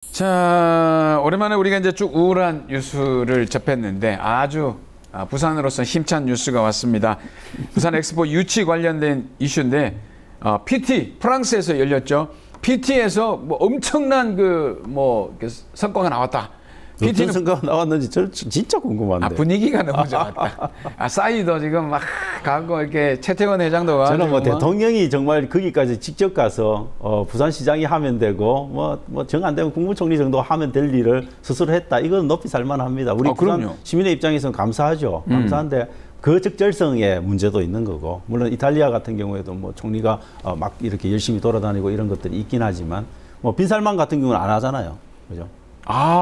자, 오랜만에 우리가 이제 쭉 우울한 뉴스를 접했는데 아주 부산으로서 힘찬 뉴스가 왔습니다. 부산 엑스포 유치 관련된 이슈인데 PT 프랑스에서 열렸죠. PT에서 뭐 엄청난 성과가 나왔다. 어떤 성과가 나왔는지 진짜 궁금한데. 분위기가 너무 좋았다. 싸이도 지금 막 가고 이렇게 최태원 회장도 가고. 저는 뭐 대통령이 정말 거기까지 직접 가서 부산시장이 하면 되고 뭐 정 안 되면 국무총리 정도 하면 될 일을 스스로 했다. 이건 높이 살만합니다. 우리 부산 시민의 입장에서는 감사하죠. 감사한데 그 적절성에 문제도 있는 거고, 물론 이탈리아 같은 경우에도 뭐 총리가 막 이렇게 열심히 돌아다니고 이런 것들이 있긴 하지만 뭐 빈살만 같은 경우는 안 하잖아요. 그죠?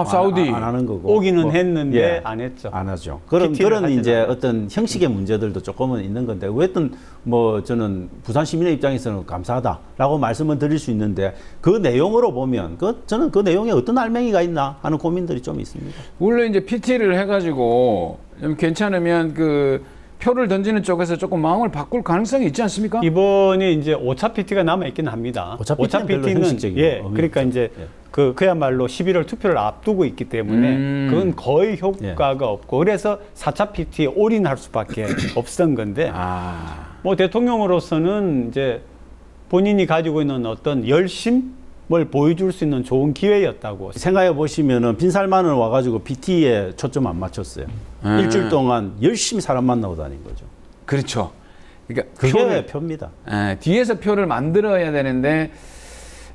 사우디 안 하는 거고 오기는 했는데 안 했죠. 안 하죠. 그런 이제 어떤 형식의 문제들도 조금은 있는 건데, 어쨌든 뭐 저는 부산 시민의 입장에서는 감사하다라고 말씀을 드릴 수 있는데, 그 내용으로 보면 저는 그 내용에 어떤 알맹이가 있나 하는 고민들이 좀 있습니다. 원래 이제 PT를 해가지고 좀 괜찮으면 표를 던지는 쪽에서 조금 마음을 바꿀 가능성이 있지 않습니까? 이번에 이제 5차 PT가 남아 있긴 합니다. 5차 PT는 그러니까 이제 그야말로 11월 투표를 앞두고 있기 때문에 그건 거의 효과가 없고, 그래서 4차 PT에 올인할 수밖에 없었던 건데, 뭐 대통령으로서는 이제 본인이 가지고 있는 어떤 열심을 보여줄 수 있는 좋은 기회였다고 생각해 보시면은 빈살만을 와가지고 PT에 초점 안 맞췄어요. 일주일 동안 열심히 사람 만나고 다닌 거죠. 그렇죠. 그러니까 그게 표입니다. 뒤에서 표를 만들어야 되는데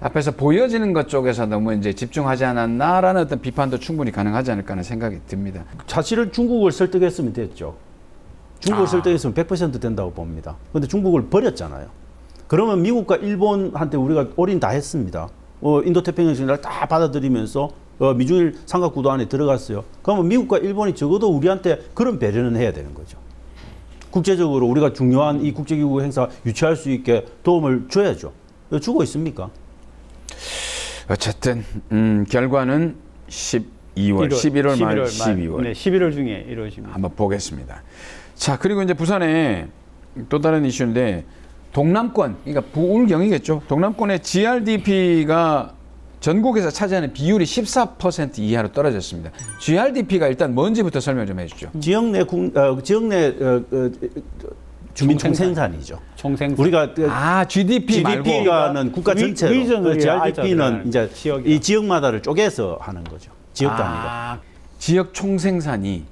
앞에서 보여지는 것 쪽에서 너무 이제 집중하지 않았나라는 어떤 비판도 충분히 가능하지 않을까 하는 생각이 듭니다. 사실은 중국을 설득했으면 됐죠. 중국을 설득했으면 100% 된다고 봅니다. 그런데 중국을 버렸잖아요. 그러면 미국과 일본한테 우리가 올인 다 했습니다. 인도태평양 전략을 다 받아들이면서 미중일 삼각구도 안에 들어갔어요. 그러면 미국과 일본이 적어도 우리한테 그런 배려는 해야 되는 거죠. 국제적으로 우리가 중요한 이 국제기구 행사 유치할 수 있게 도움을 줘야죠. 주고 있습니까? 어쨌든 결과는 11월 말 12월. 네, 11월 중에 이루어집니다. 한번 보겠습니다. 자, 그리고 이제 부산에 또 다른 이슈인데, 동남권, 그러니까 부울경이겠죠. 동남권의 GRDP가 전국에서 차지하는 비율이 14% 이하로 떨어졌습니다. GRDP가 일단 뭔지부터 설명 좀 해주죠. 지역 내 주민 총생산이죠. 우리가 GDP가는 국가 전체로, GRDP는 이제 이 지역마다를 쪼개서 하는 거죠. 지역 단위가. 지역 총생산이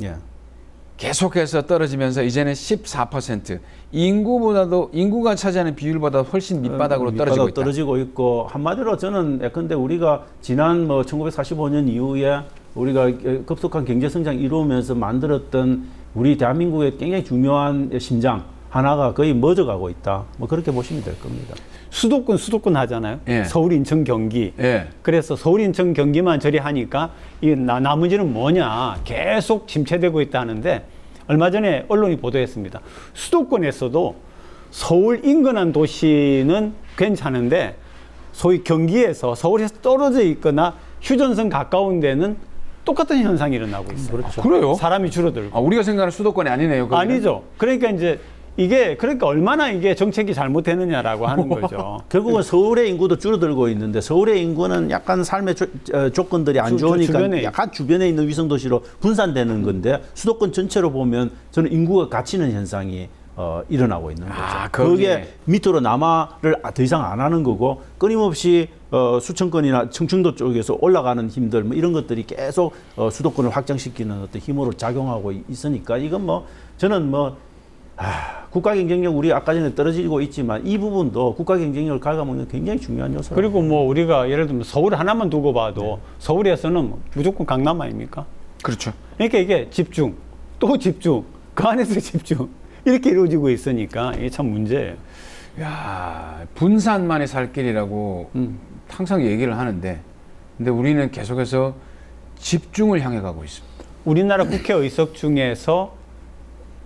계속해서 떨어지면서 이제는 14%. 인구가 차지하는 비율보다 훨씬 밑바닥으로 떨어지고 있다. 떨어지고 있고, 한마디로 저는 예컨대 우리가 지난 1945년 이후에 우리가 급속한 경제 성장 이루면서 만들었던 우리 대한민국의 굉장히 중요한 심장 하나가 거의 멎어가고 있다. 뭐 그렇게 보시면 될 겁니다. 수도권 하잖아요. 서울, 인천, 경기. 그래서 서울, 인천, 경기만 저리 하니까 나머지는 뭐냐, 계속 침체되고 있다는데, 얼마 전에 언론이 보도했습니다. 수도권에서도 서울 인근한 도시는 괜찮은데 소위 경기에서 서울에서 떨어져 있거나 휴전선 가까운 데는 똑같은 현상이 일어나고 있어요. 그렇죠. 그래요? 사람이 줄어들고. 우리가 생각하는 수도권이 아니네요. 거기는? 아니죠. 그러니까 이제 그러니까 얼마나 이게 정책이 잘못되느냐라고 하는 거죠. 결국은 서울의 인구도 줄어들고 있는데, 서울의 인구는 약간 삶의 조건들이 안 좋으니까 약간 주변에 있는 위성도시로 분산되는 건데, 수도권 전체로 보면 저는 인구가 갇히는 현상이 일어나고 있는 거죠. 그게 밑으로 남하를 더 이상 안 하는 거고, 끊임없이 수천건이나 청춘도 쪽에서 올라가는 힘들 이런 것들이 계속 수도권을 확장시키는 어떤 힘으로 작용하고 있으니까, 이건 저는 국가 경쟁력 우리 아까 전에 떨어지고 있지만 이 부분도 국가 경쟁력을 갉아먹는 굉장히 중요한 요소입니다. 그리고 우리가 예를 들면 서울 하나만 두고 봐도 서울에서는 무조건 강남 아닙니까? 그렇죠. 그러니까 이게 집중, 또 집중, 그 안에서 집중 이렇게 이루어지고 있으니까 이게 참 문제예요. 야, 분산만이 살 길이라고 항상 얘기를 하는데, 근데 우리는 계속해서 집중을 향해 가고 있습니다. 우리나라 국회 의석 중에서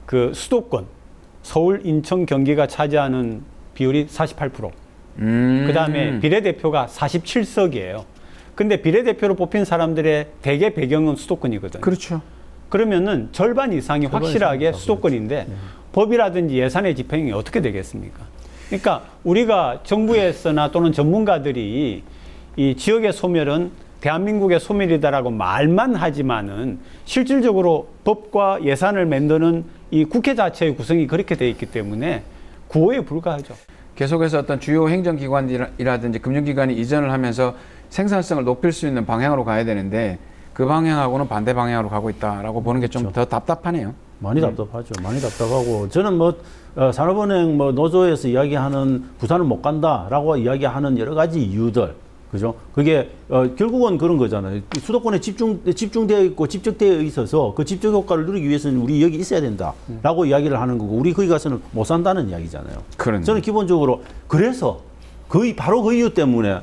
그 수도권 서울, 인천, 경기가 차지하는 비율이 48%. 그 다음에 비례대표가 47석이에요. 근데 비례대표로 뽑힌 사람들의 대개 배경은 수도권이거든요. 그렇죠. 그러면은 절반 이상이 확실하게 수도권인데, 법이라든지 예산의 집행이 어떻게 되겠습니까? 그러니까 우리가 정부에서나 또는 전문가들이 이 지역의 소멸은 대한민국의 소멸이다라고 말만 하지만은 실질적으로 법과 예산을 만드는 이 국회 자체의 구성이 그렇게 돼 있기 때문에 구호에 불과하죠. 계속해서 어떤 주요 행정기관이라든지 금융기관이 이전을 하면서 생산성을 높일 수 있는 방향으로 가야 되는데 그 방향하고는 반대 방향으로 가고 있다라고 보는 게 좀 더 답답하네요. 많이 답답하죠. 많이 답답하고 저는 뭐 산업은행 뭐 노조에서 이야기하는 부산은 못 간다라고 이야기하는 여러 가지 이유들, 그죠? 그게 결국은 그런 거잖아요. 수도권에 집중되어 있고 집적되어 있어서 그 집적 효과를 누리기 위해서는 우리 여기 있어야 된다라고 이야기를 하는 거고 우리 거기 가서는 못 산다는 이야기잖아요. 그런데. 저는 기본적으로 그래서 바로 그 이유 때문에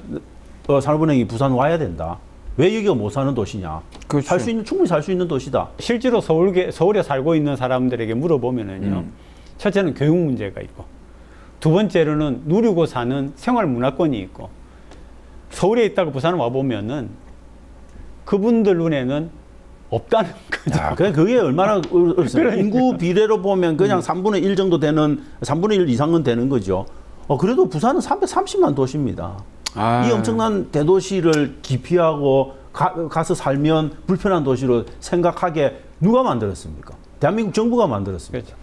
산업은행이 부산 와야 된다. 왜 여기가 못 사는 도시냐? 그렇죠. 충분히 살 수 있는 도시다. 실제로 서울에 살고 있는 사람들에게 물어보면은요. 첫째는 교육 문제가 있고, 두 번째로는 누리고 사는 생활 문화권이 있고, 서울에 있다가 부산 와보면은 그분들 눈에는 없다는 거죠. 그게 얼마나 그러니까. 인구 비례로 보면 그냥 3분의 1 정도 되는, 3분의 1 이상은 되는 거죠. 그래도 부산은 330만 도시입니다. 이 엄청난 대도시를 기피하고 가서 살면 불편한 도시로 생각하게 누가 만들었습니까? 대한민국 정부가 만들었습니다. 그렇죠.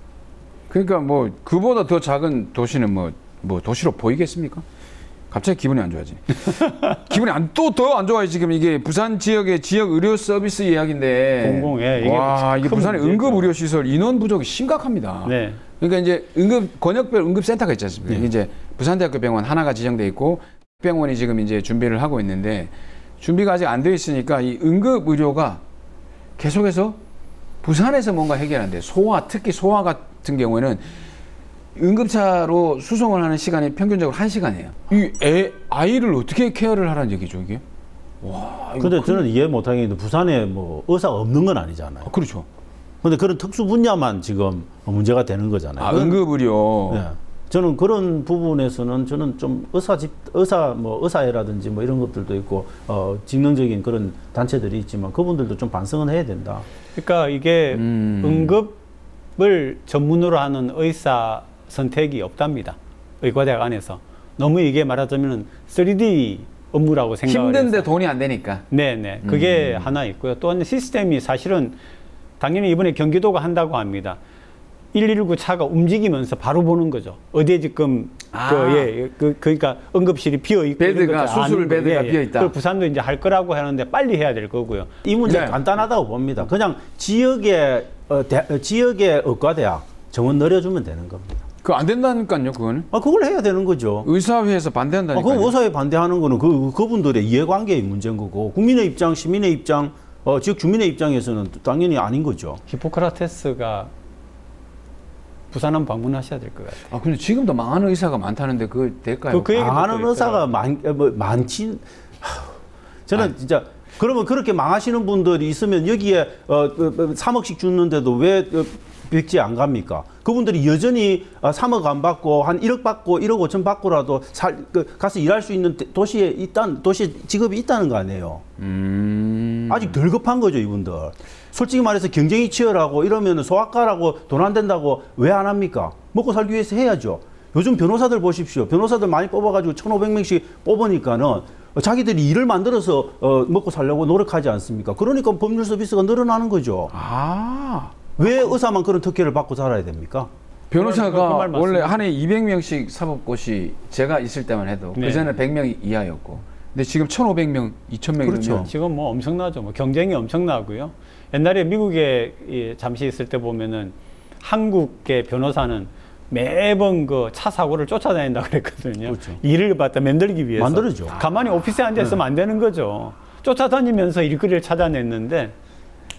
그러니까 뭐 그보다 더 작은 도시는 뭐 도시로 보이겠습니까? 갑자기 기분이 안 좋아지네. 기분이 또 더 안 좋아요. 지금 이게 부산 지역의 지역 의료 서비스 이야기인데. 이게 부산의 응급 의료 시설 인원 부족이 심각합니다. 네. 그러니까 이제 권역별 응급센터가 있지 않습니까? 이제 부산대학교 병원 하나가 지정돼 있고 병원이 지금 이제 준비를 하고 있는데 준비가 아직 안 돼 있으니까 이 응급 의료가 계속해서 부산에서 뭔가 해결한대. 특히 소아 같은 경우에는 응급차로 수송을 하는 시간이 평균적으로 1시간이에요. 이 아이를 어떻게 케어를 하라는 얘기죠, 이게? 와. 근데 저는 이해 못하는 게 부산에 뭐 의사가 없는 건 아니잖아요. 그렇죠. 근데 그런 특수 분야만 지금 문제가 되는 거잖아요. 응급 의료. 네. 저는 그런 부분에서는 저는 좀 의사회라든지 뭐 이런 것들도 있고 직능적인 그런 단체들이 있지만 그분들도 좀 반성은 해야 된다. 그러니까 이게 응급을 전문으로 하는 의사 선택이 없답니다. 의과대학 안에서. 너무 이게 말하자면 3D 업무라고 생각을 힘든데 돈이 안 되니까. 네네. 그게 하나 있고요. 또 시스템이 사실은 당연히 이번에 경기도가 한다고 합니다. 119 차가 움직이면서 바로 보는 거죠. 어디에 지금 그러니까 응급실이 비어 있고 베드가 수술 베드가 비어 있다. 그걸 부산도 이제 할 거라고 하는데 빨리 해야 될 거고요. 이 문제 간단하다고 봅니다. 그냥 지역의 의과대학 정원 늘려주면 되는 겁니다. 그거 안 된다니까요, 그거는. 그걸 해야 되는 거죠. 의사회에서 반대한다니까요. 그 의사회 반대하는 거는 그분들의 이해관계의 문제인 거고 국민의 입장, 시민의 입장, 지역 주민의 입장에서는 당연히 아닌 거죠. 히포크라테스가 부산 한번 방문하셔야 될 것 같아요. 근데 지금도 망하는 의사가 많다는데 그거 될까요? 망하는 의사가 많지. 저는 진짜 그러면 그렇게 망하시는 분들이 있으면 여기에 3억씩 주는데도 왜 백지 안 갑니까? 그분들이 여전히 3억 안 받고 한 1억 받고 1억 5천 받고라도 가서 일할 수 있는 도시에 직업이 있다는 거 아니에요. 아직 덜 급한 거죠, 이분들. 솔직히 말해서 경쟁이 치열하고 이러면 소아과라고 돈 안 된다고 왜 안 합니까? 먹고 살기 위해서 해야죠. 요즘 변호사들 보십시오. 변호사들 많이 뽑아가지고 1,500명씩 뽑으니까는 자기들이 일을 만들어서 먹고 살려고 노력하지 않습니까? 그러니까 법률 서비스가 늘어나는 거죠. 왜 의사만 그런 특혜를 받고 살아야 됩니까? 변호사가 원래 한 해 200명씩 사법고시 제가 있을 때만 해도 그전에 100명 이하였고 근데 지금 1,500명, 2,000명 그렇죠. 지금 뭐 엄청나죠. 뭐 경쟁이 엄청나고요. 옛날에 미국에 잠시 있을 때 보면은 한국의 변호사는 매번 그 차 사고를 쫓아다닌다 그랬거든요. 그렇죠. 일을 갖다 만들기 위해서. 만들어죠. 가만히 오피스에 앉아 있으면 안 되는 거죠. 쫓아다니면서 일거리를 찾아냈는데.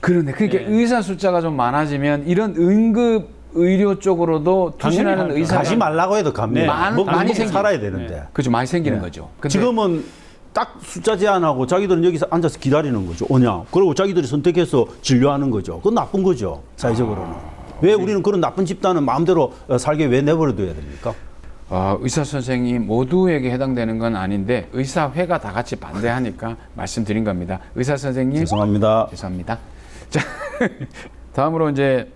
그런데 그러니까 의사 숫자가 좀 많아지면 이런 응급 의료 쪽으로도 투신하는 의사가 가지 말라고 해도 갑니다. 많이 살아야 되는데. 그렇죠. 많이 생기는 거죠. 근데 지금은 딱 숫자 제한하고 자기들은 여기서 앉아서 기다리는 거죠. 오냐. 그리고 자기들이 선택해서 진료하는 거죠. 그건 나쁜 거죠. 사회적으로는. 왜 우리는 그런 나쁜 집단은 마음대로 살게 왜 내버려둬야 됩니까? 의사 선생님 모두에게 해당되는 건 아닌데 의사회가 다 같이 반대하니까 말씀드린 겁니다. 의사 선생님 죄송합니다. 자, 다음으로 이제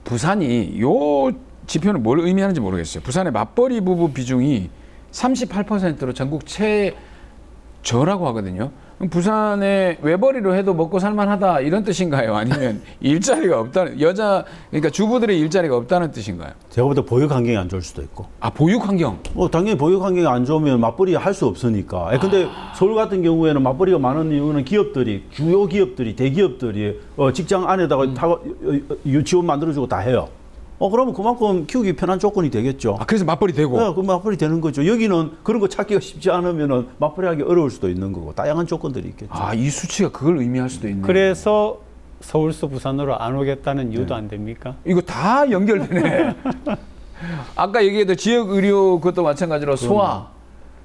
부산이 요 지표는 뭘 의미하는지 모르겠어요. 부산의 맞벌이 부부 비중이 38%로 전국 최저라고 하거든요. 그럼 부산에 외벌이로 해도 먹고 살만하다 이런 뜻인가요? 아니면 일자리가 없다는 그러니까 주부들의 일자리가 없다는 뜻인가요? 제가 볼 때 보육 환경이 안 좋을 수도 있고. 아, 보육 환경? 당연히 보육 환경이 안 좋으면 맞벌이 할 수 없으니까. 근데 서울 같은 경우에는 맞벌이가 많은 이유는 기업들이, 주요 기업들이, 대기업들이 직장 안에다가 유치원 만들어주고 다 해요. 그러면 그만큼 키우기 편한 조건이 되겠죠. 그래서 맞벌이 되고? 네, 그럼 맞벌이 되는 거죠. 여기는 그런 거 찾기가 쉽지 않으면은 맞벌이 하기 어려울 수도 있는 거고, 다양한 조건들이 있겠죠. 이 수치가 그걸 의미할 수도 있네요. 그래서 서울서 부산으로 안 오겠다는 이유도 안 됩니까? 이거 다 연결되네. 아까 얘기했던 지역 의료 그것도 마찬가지로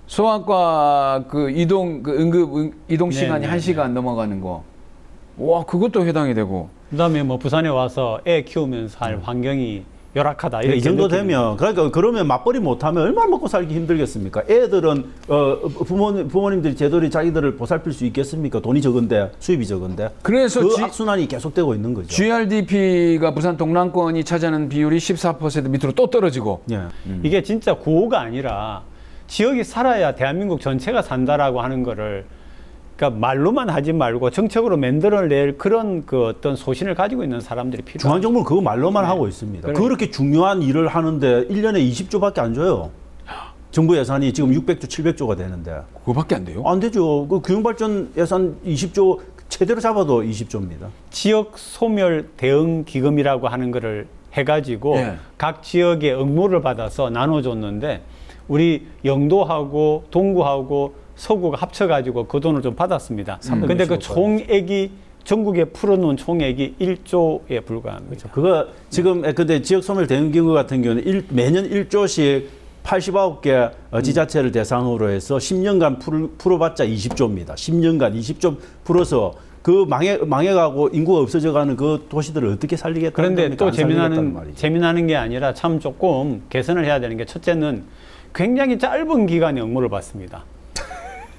소아과 그 응급 이동 시간이 1시간 넘어가는 거. 와, 그것도 해당이 되고. 그다음에 뭐 부산에 와서 애 키우면서 할 환경이 열악하다. 이 정도 되면 그러면 맞벌이 못하면 얼마나 먹고 살기 힘들겠습니까? 애들은 부모님들이 제대로 자기들을 보살필 수 있겠습니까? 돈이 적은데 수입이 적은데. 그래서 그 악순환이 계속되고 있는 거죠. GRDP가 부산 동남권이 차지하는 비율이 14% 밑으로 또 떨어지고. 이게 진짜 구호가 아니라 지역이 살아야 대한민국 전체가 산다라고 하는 거를. 그러니까 말로만 하지 말고 정책으로 만들어낼 그런 그 어떤 소신을 가지고 있는 사람들이 필요해요. 중앙정부는 그거 말로만 하고 있습니다. 그렇게 중요한 일을 하는데 1년에 20조밖에 안 줘요. 정부 예산이 지금 600조, 700조가 되는데. 그거밖에 안 돼요? 안 되죠. 그 교육발전 예산 20조 최대로 잡아도 20조입니다. 지역 소멸 대응 기금이라고 하는 거를 해가지고 각 지역의 응모를 받아서 나눠줬는데 우리 영도하고 동구하고 서구가 합쳐가지고 그 돈을 좀 받았습니다. 근데 그 총액이 전국에 풀어놓은 총액이 1조에 불과합니다. 그거 지금 근데 지역 소멸 대응 기금 같은 경우는 매년 1조씩 89개 지자체를 대상으로 해서 10년간 풀어봤자 20조입니다. 10년간 20조 풀어서 그 망해가고 인구가 없어져가는 그 도시들을 어떻게 살리겠다는 그런데 또 재미나는 게 아니라 참 조금 개선을 해야 되는 게 첫째는 굉장히 짧은 기간에 응모를 받습니다.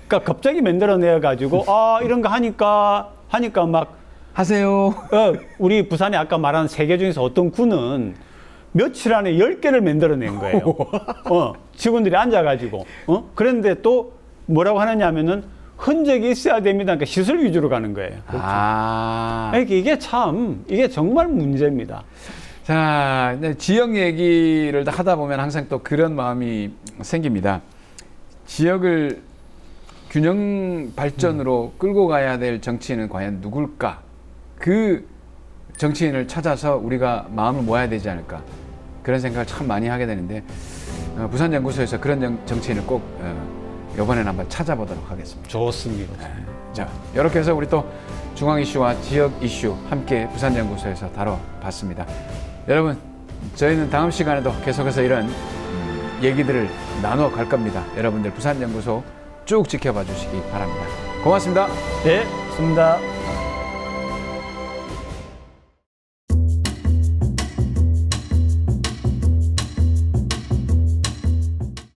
그러니까 갑자기 만들어내가지고 이런 거 하니까 막 하세요. 우리 부산에 아까 말한 3개 중에서 어떤 구는 며칠 안에 10개를 만들어낸 거예요. 직원들이 앉아가지고. 그런데 또 뭐라고 하느냐면은 흔적이 있어야 됩니다. 그러니까 시설 위주로 가는 거예요. 이게 정말 문제입니다. 자, 지역 얘기를 하다 보면 항상 또 그런 마음이 생깁니다. 지역을 균형 발전으로 끌고 가야 될 정치인은 과연 누굴까? 그 정치인을 찾아서 우리가 마음을 모아야 되지 않을까? 그런 생각을 참 많이 하게 되는데 부산연구소에서 그런 정치인을 꼭 이번에는 한번 찾아보도록 하겠습니다. 좋습니다. 자, 이렇게 해서 우리 또 중앙 이슈와 지역 이슈 함께 부산연구소에서 다뤄봤습니다. 여러분, 저희는 다음 시간에도 계속해서 이런 얘기들을 나누어 갈 겁니다. 여러분들 부산연구소 쭉 지켜봐 주시기 바랍니다. 고맙습니다. 네, 고맙습니다.